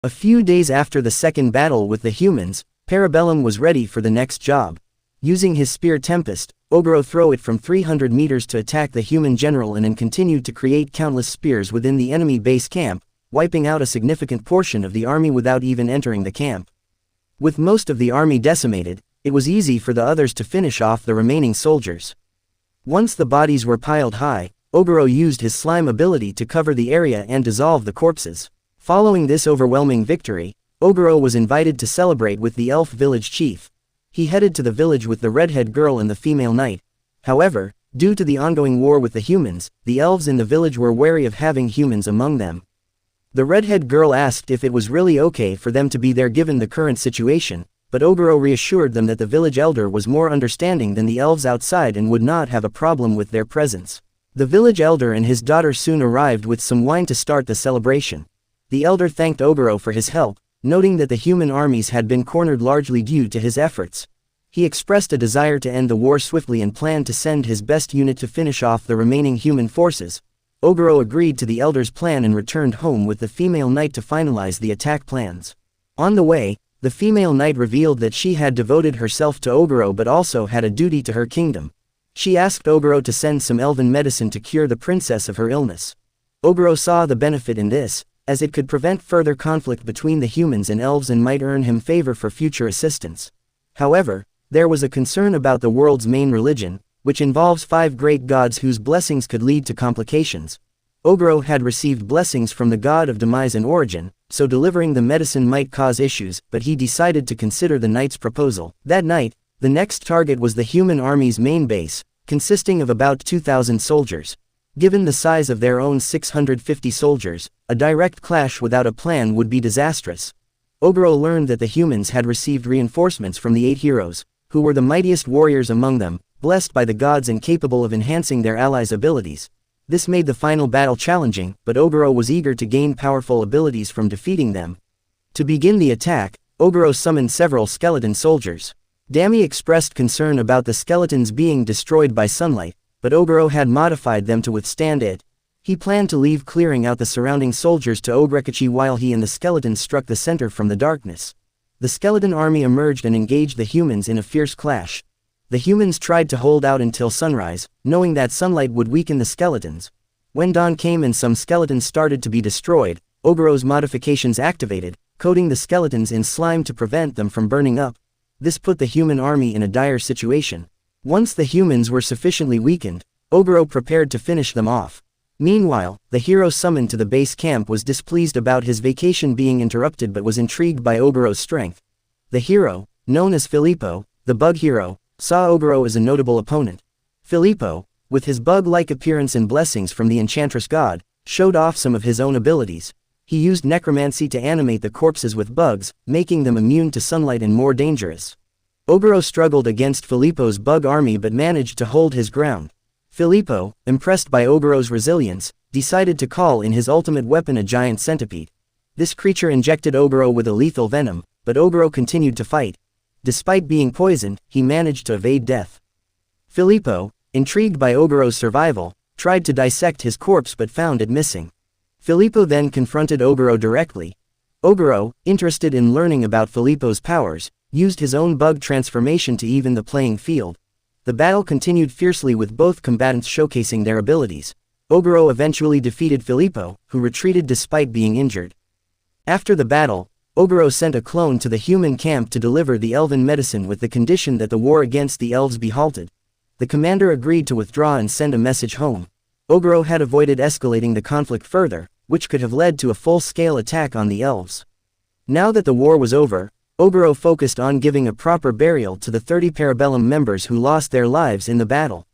A few days after the second battle with the humans, Parabellum was ready for the next job. Using his spear Tempest, Ogre threw it from 300 meters to attack the human general and then continued to create countless spears within the enemy base camp, wiping out a significant portion of the army without even entering the camp. With most of the army decimated, it was easy for the others to finish off the remaining soldiers. Once the bodies were piled high, Ogre used his slime ability to cover the area and dissolve the corpses. Following this overwhelming victory, Ogre was invited to celebrate with the elf village chief. He headed to the village with the redhead girl and the female knight. However, due to the ongoing war with the humans, the elves in the village were wary of having humans among them. The redhead girl asked if it was really okay for them to be there given the current situation, but Ogre reassured them that the village elder was more understanding than the elves outside and would not have a problem with their presence. The village elder and his daughter soon arrived with some wine to start the celebration. The elder thanked Ogre for his help, noting that the human armies had been cornered largely due to his efforts. He expressed a desire to end the war swiftly and planned to send his best unit to finish off the remaining human forces. Ogre agreed to the elder's plan and returned home with the female knight to finalize the attack plans. On the way, the female knight revealed that she had devoted herself to Ogre but also had a duty to her kingdom. She asked Ogre to send some elven medicine to cure the princess of her illness. Ogre saw the benefit in this, as it could prevent further conflict between the humans and elves and might earn him favor for future assistance. However, there was a concern about the world's main religion, which involves 5 great gods whose blessings could lead to complications. Ogre had received blessings from the god of demise and origin, so delivering the medicine might cause issues, but he decided to consider the knight's proposal. That night, the next target was the human army's main base, consisting of about 2,000 soldiers. Given the size of their own 650 soldiers, a direct clash without a plan would be disastrous. Ogre learned that the humans had received reinforcements from the 8 heroes, who were the mightiest warriors among them, blessed by the gods and capable of enhancing their allies' abilities. This made the final battle challenging, but Ogre was eager to gain powerful abilities from defeating them. To begin the attack, Ogre summoned several skeleton soldiers. Dami expressed concern about the skeletons being destroyed by sunlight, but Ogre had modified them to withstand it. He planned to leave clearing out the surrounding soldiers to Ogrekichi while he and the skeletons struck the center from the darkness. The skeleton army emerged and engaged the humans in a fierce clash. The humans tried to hold out until sunrise, knowing that sunlight would weaken the skeletons. When dawn came and some skeletons started to be destroyed, Ogre's modifications activated, coating the skeletons in slime to prevent them from burning up. This put the human army in a dire situation. Once the humans were sufficiently weakened, Ogre prepared to finish them off. Meanwhile, the hero summoned to the base camp was displeased about his vacation being interrupted but was intrigued by Ogre's strength. The hero, known as Filippo, the bug hero, saw Ogre as a notable opponent. Filippo, with his bug-like appearance and blessings from the enchantress god, showed off some of his own abilities. He used necromancy to animate the corpses with bugs, making them immune to sunlight and more dangerous. Ogre struggled against Filippo's bug army but managed to hold his ground. Filippo, impressed by Ogre's resilience, decided to call in his ultimate weapon, a giant centipede. This creature injected Ogre with a lethal venom, but Ogre continued to fight. Despite being poisoned, he managed to evade death. Filippo, intrigued by Ogre's survival, tried to dissect his corpse but found it missing. Filippo then confronted Ogre directly. Ogre, interested in learning about Filippo's powers, used his own bug transformation to even the playing field. The battle continued fiercely with both combatants showcasing their abilities. Ogre eventually defeated Filippo, who retreated despite being injured. After the battle, Ogre sent a clone to the human camp to deliver the elven medicine with the condition that the war against the elves be halted. The commander agreed to withdraw and send a message home. Ogre had avoided escalating the conflict further, which could have led to a full-scale attack on the elves. Now that the war was over, Ogre focused on giving a proper burial to the 30 Parabellum members who lost their lives in the battle.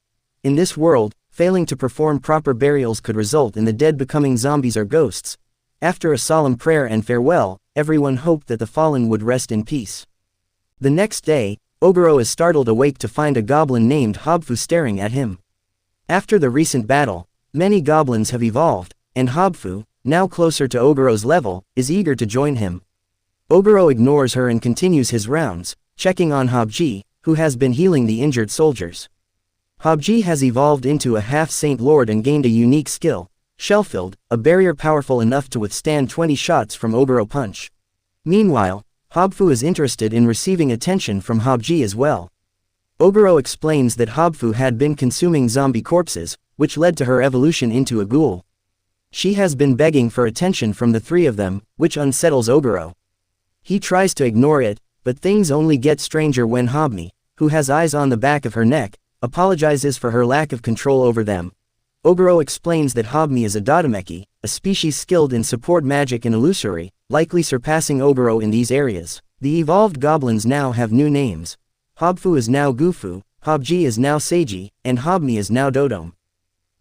In this world, failing to perform proper burials could result in the dead becoming zombies or ghosts. After a solemn prayer and farewell, everyone hoped that the fallen would rest in peace. The next day, Ogre is startled awake to find a goblin named Hobfu staring at him. After the recent battle, many goblins have evolved, and Hobfu, now closer to Ogre's level, is eager to join him. Ogre ignores her and continues his rounds, checking on Hobji, who has been healing the injured soldiers. Hobji has evolved into a half-saint lord and gained a unique skill, Shellfield, a barrier powerful enough to withstand 20 shots from Ogre punch. Meanwhile, Hobfu is interested in receiving attention from Hobji as well. Goburou explains that Hobfu had been consuming zombie corpses, which led to her evolution into a ghoul. She has been begging for attention from the three of them, which unsettles Goburou. He tries to ignore it, but things only get stranger when Hobmi, who has eyes on the back of her neck, apologizes for her lack of control over them. Goburou explains that Hobmi is a Dodomeki, a species skilled in support magic and illusory, likely surpassing Goburou in these areas. The evolved goblins now have new names. Hobfu is now Gufu, Hobji is now Seiji, and Hobmi is now Dodome.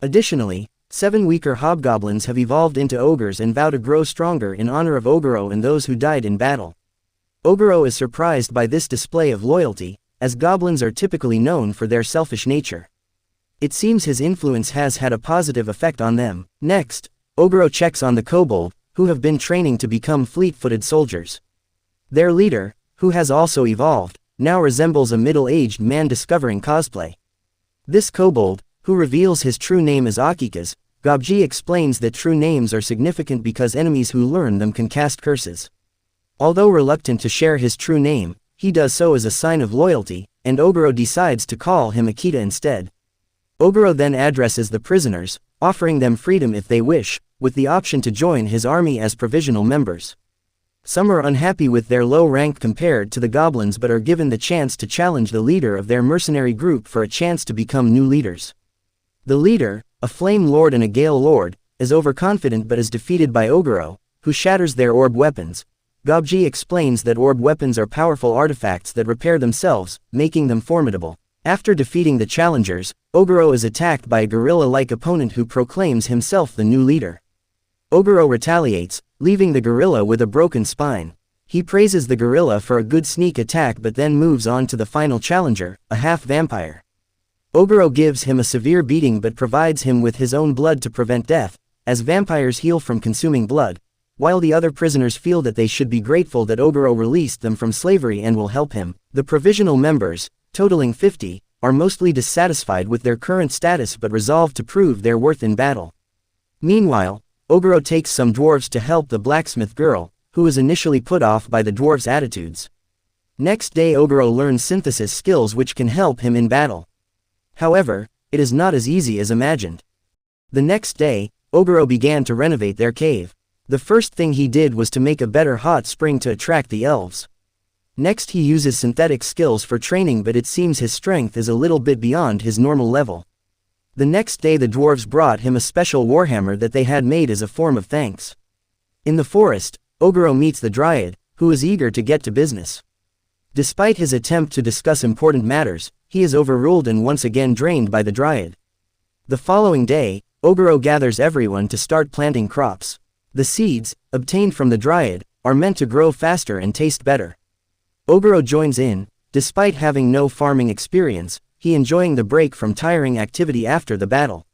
Additionally, 7 weaker hobgoblins have evolved into ogres and vow to grow stronger in honor of Goburou and those who died in battle. Goburou is surprised by this display of loyalty, as goblins are typically known for their selfish nature. It seems his influence has had a positive effect on them. Next, Goburou checks on the kobold, who have been training to become fleet-footed soldiers. Their leader, who has also evolved, now resembles a middle-aged man discovering cosplay. This kobold, who reveals his true name as Akikas, Gobji explains that true names are significant because enemies who learn them can cast curses. Although reluctant to share his true name, he does so as a sign of loyalty, and Goburou decides to call him Akita instead. Goburou then addresses the prisoners, offering them freedom if they wish, with the option to join his army as provisional members. Some are unhappy with their low rank compared to the goblins but are given the chance to challenge the leader of their mercenary group for a chance to become new leaders. The leader, a flame lord and a gale lord, is overconfident but is defeated by Goburou, who shatters their orb weapons. Gobji explains that orb weapons are powerful artifacts that repair themselves, making them formidable. After defeating the challengers, Goburou is attacked by a gorilla-like opponent who proclaims himself the new leader. Goburou retaliates, leaving the gorilla with a broken spine. He praises the gorilla for a good sneak attack but then moves on to the final challenger, a half-vampire. Goburou gives him a severe beating but provides him with his own blood to prevent death, as vampires heal from consuming blood, while the other prisoners feel that they should be grateful that Goburou released them from slavery and will help him. The provisional members, totaling 50, are mostly dissatisfied with their current status but resolve to prove their worth in battle. Meanwhile, Goburou takes some dwarves to help the blacksmith girl, who is initially put off by the dwarves' attitudes. Next day Goburou learns synthesis skills which can help him in battle. However, it is not as easy as imagined. The next day, Goburou began to renovate their cave. The first thing he did was to make a better hot spring to attract the elves. Next he uses synthetic skills for training but it seems his strength is a little bit beyond his normal level. The next day the dwarves brought him a special warhammer that they had made as a form of thanks. In the forest, Goburou meets the dryad, who is eager to get to business. Despite his attempt to discuss important matters, he is overruled and once again drained by the dryad. The following day, Goburou gathers everyone to start planting crops. The seeds, obtained from the dryad, are meant to grow faster and taste better. Goburou joins in, despite having no farming experience, he enjoying the break from tiring activity after the battle.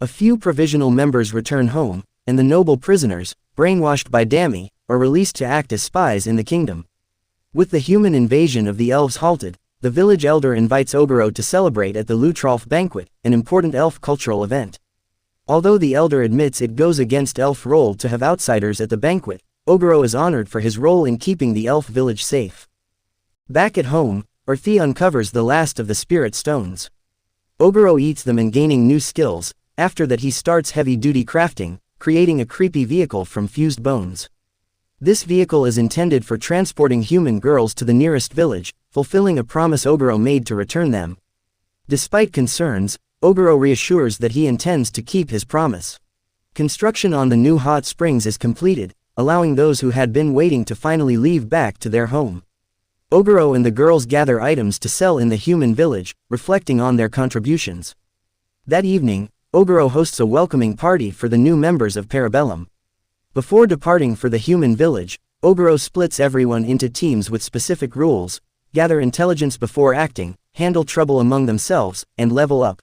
A few provisional members return home, and the noble prisoners, brainwashed by Dami, are released to act as spies in the kingdom. With the human invasion of the elves halted, the village elder invites Goburou to celebrate at the Lutrolf banquet, an important elf cultural event. Although the elder admits it goes against elf role to have outsiders at the banquet, Goburou is honored for his role in keeping the elf village safe. Back at home, Orthi uncovers the last of the spirit stones. Goburou eats them and gaining new skills. After that he starts heavy-duty crafting, creating a creepy vehicle from fused bones. This vehicle is intended for transporting human girls to the nearest village, fulfilling a promise Goburou made to return them. Despite concerns, Goburou reassures that he intends to keep his promise. Construction on the new hot springs is completed, allowing those who had been waiting to finally leave back to their home. Goburou and the girls gather items to sell in the human village, reflecting on their contributions. That evening, Goburou hosts a welcoming party for the new members of Parabellum. Before departing for the human village, Goburou splits everyone into teams with specific rules: gather intelligence before acting, handle trouble among themselves, and level up.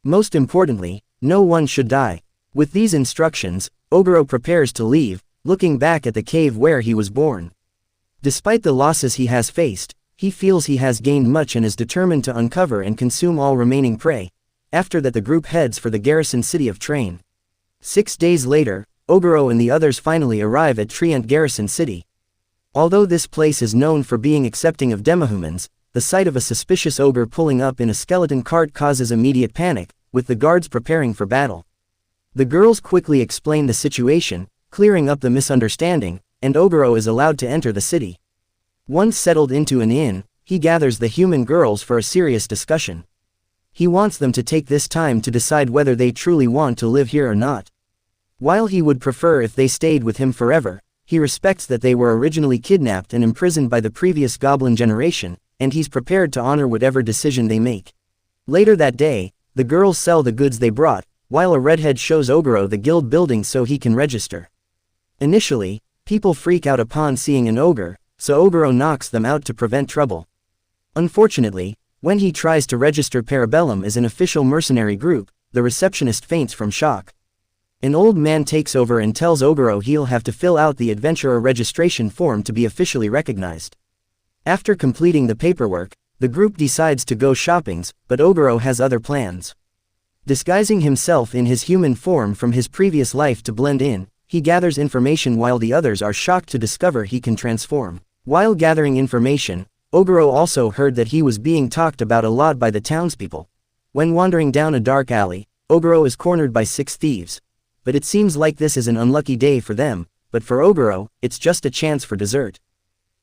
Most importantly, no one should die. With these instructions, Goburou prepares to leave, looking back at the cave where he was born. Despite the losses he has faced, he feels he has gained much and is determined to uncover and consume all remaining prey. After that the group heads for the garrison city of Train. 6 days later, Goburou and the others finally arrive at Trient Garrison City. Although this place is known for being accepting of demihumans, the sight of a suspicious ogre pulling up in a skeleton cart causes immediate panic, with the guards preparing for battle. The girls quickly explain the situation, clearing up the misunderstanding, and Goburou is allowed to enter the city. Once settled into an inn, he gathers the human girls for a serious discussion. He wants them to take this time to decide whether they truly want to live here or not. While he would prefer if they stayed with him forever, he respects that they were originally kidnapped and imprisoned by the previous goblin generation, and he's prepared to honor whatever decision they make. Later that day, the girls sell the goods they brought, while a redhead shows Ogre the guild building so he can register. Initially, people freak out upon seeing an ogre, so Ogre knocks them out to prevent trouble. Unfortunately, when he tries to register Parabellum as an official mercenary group, the receptionist faints from shock. An old man takes over and tells Ogre he'll have to fill out the adventurer registration form to be officially recognized. After completing the paperwork, the group decides to go shopping, but Ogre has other plans. Disguising himself in his human form from his previous life to blend in, he gathers information while the others are shocked to discover he can transform. While gathering information, Ogre also heard that he was being talked about a lot by the townspeople. When wandering down a dark alley, Ogre is cornered by 6 thieves. But it seems like this is an unlucky day for them, but for Ogre, it's just a chance for dessert.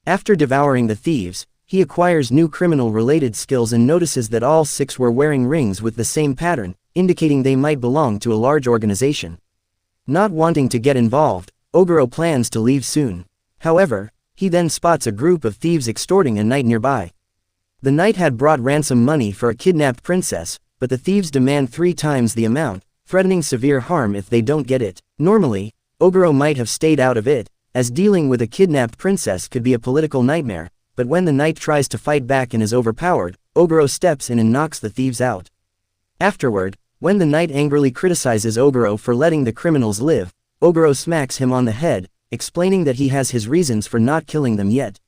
After devouring the thieves, he acquires new criminal-related skills and notices that all 6 were wearing rings with the same pattern, indicating they might belong to a large organization. Not wanting to get involved, Ogre plans to leave soon. However, he then spots a group of thieves extorting a knight nearby. The knight had brought ransom money for a kidnapped princess, but the thieves demand 3 times the amount, threatening severe harm if they don't get it. Normally, Ogre might have stayed out of it, as dealing with a kidnapped princess could be a political nightmare, but when the knight tries to fight back and is overpowered, Ogre steps in and knocks the thieves out. Afterward, when the knight angrily criticizes Ogre for letting the criminals live, Ogre smacks him on the head, explaining that he has his reasons for not killing them yet.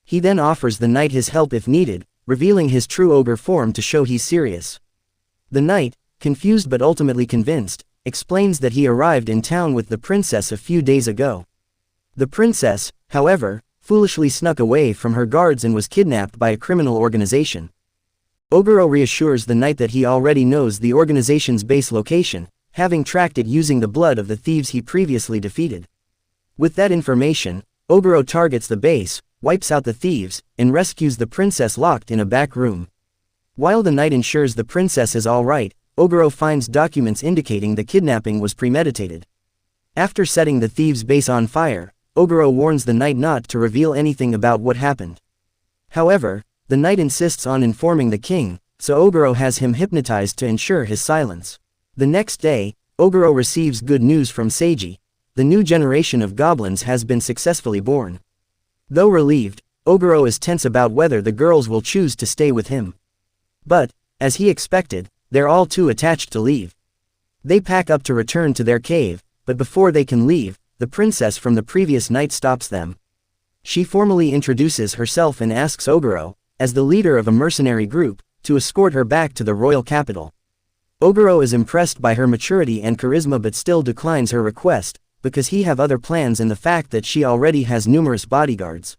He then offers the knight his help if needed, revealing his true ogre form to show he's serious. The knight, confused but ultimately convinced, explains that he arrived in town with the princess a few days ago. The princess, however, foolishly snuck away from her guards and was kidnapped by a criminal organization. Ogre reassures the knight that he already knows the organization's base location, having tracked it using the blood of the thieves he previously defeated. With that information, Ogre targets the base, wipes out the thieves, and rescues the princess locked in a back room. While the knight ensures the princess is alright, Ogre finds documents indicating the kidnapping was premeditated. After setting the thieves' base on fire, Ogre warns the knight not to reveal anything about what happened. However, the knight insists on informing the king, so Ogre has him hypnotized to ensure his silence. The next day, Ogre receives good news from Seiji. The new generation of goblins has been successfully born. Though relieved, Ogre is tense about whether the girls will choose to stay with him. But, as he expected, they're all too attached to leave. They pack up to return to their cave, but before they can leave, the princess from the previous night stops them. She formally introduces herself and asks Ogre, as the leader of a mercenary group, to escort her back to the royal capital. Ogre is impressed by her maturity and charisma but still declines her request, because he have other plans and the fact that she already has numerous bodyguards.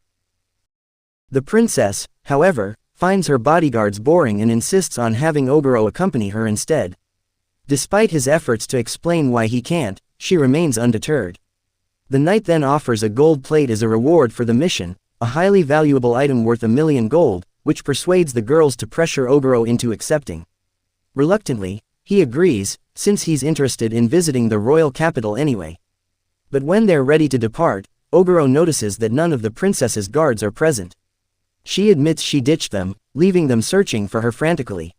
The princess, however, finds her bodyguards boring and insists on having Ogre accompany her instead. Despite his efforts to explain why he can't, she remains undeterred. The knight then offers a gold plate as a reward for the mission, a highly valuable item worth 1,000,000 gold, which persuades the girls to pressure Ogre into accepting. Reluctantly, he agrees, since he's interested in visiting the royal capital anyway. But when they're ready to depart, Ogre notices that none of the princess's guards are present. She admits she ditched them, leaving them searching for her frantically.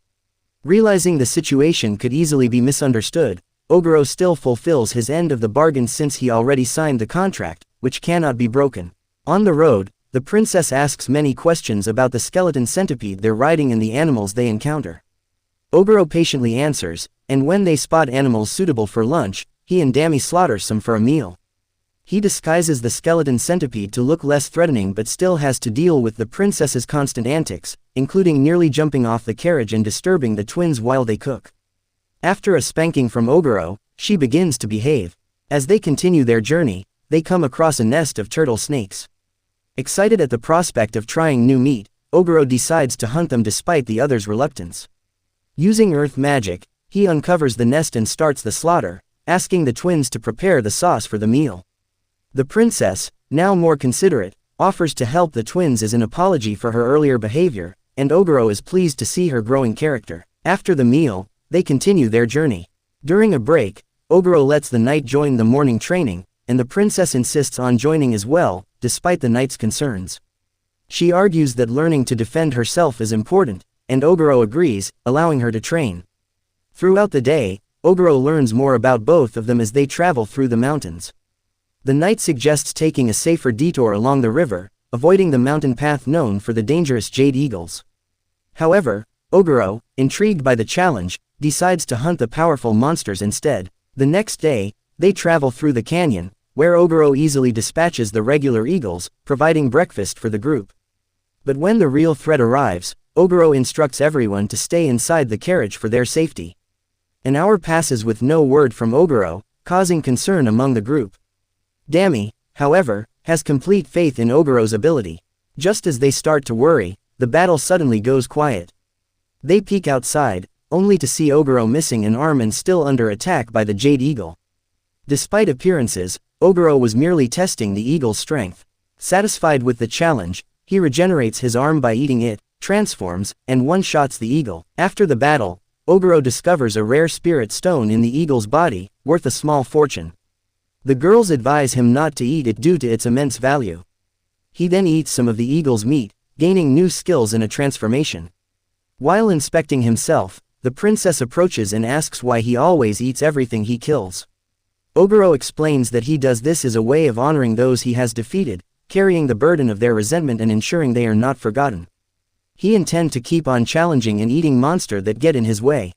Realizing the situation could easily be misunderstood, Ogre still fulfills his end of the bargain since he already signed the contract, which cannot be broken. On the road, the princess asks many questions about the skeleton centipede they're riding and the animals they encounter. Ogre patiently answers, and when they spot animals suitable for lunch, he and Dammy slaughter some for a meal. He disguises the skeleton centipede to look less threatening but still has to deal with the princess's constant antics, including nearly jumping off the carriage and disturbing the twins while they cook. After a spanking from Ogre, she begins to behave. As they continue their journey, they come across a nest of turtle snakes. Excited at the prospect of trying new meat, Goburou decides to hunt them despite the others' reluctance. Using earth magic, he uncovers the nest and starts the slaughter, asking the twins to prepare the sauce for the meal. The princess, now more considerate, offers to help the twins as an apology for her earlier behavior, and Goburou is pleased to see her growing character. After the meal, they continue their journey. During a break, Goburou lets the knight join the morning training, and the princess insists on joining as well, despite the knight's concerns. She argues that learning to defend herself is important, and Goburou agrees, allowing her to train. Throughout the day, Goburou learns more about both of them as they travel through the mountains. The knight suggests taking a safer detour along the river, avoiding the mountain path known for the dangerous jade eagles. However, Goburou, intrigued by the challenge, decides to hunt the powerful monsters instead. The next day, they travel through the canyon, where Goburou easily dispatches the regular eagles, providing breakfast for the group. But when the real threat arrives, Goburou instructs everyone to stay inside the carriage for their safety. An hour passes with no word from Goburou, causing concern among the group. Dami, however, has complete faith in Goburou's ability. Just as they start to worry, the battle suddenly goes quiet. They peek outside, only to see Goburou missing an arm and still under attack by the Jade Eagle. Despite appearances, Goburou was merely testing the eagle's strength. Satisfied with the challenge, he regenerates his arm by eating it, transforms, and one-shots the eagle. After the battle, Goburou discovers a rare spirit stone in the eagle's body, worth a small fortune. The girls advise him not to eat it due to its immense value. He then eats some of the eagle's meat, gaining new skills in a transformation. While inspecting himself, the princess approaches and asks why he always eats everything he kills. Goburou explains that he does this as a way of honoring those he has defeated, carrying the burden of their resentment and ensuring they are not forgotten. He intends to keep on challenging and eating monsters that get in his way.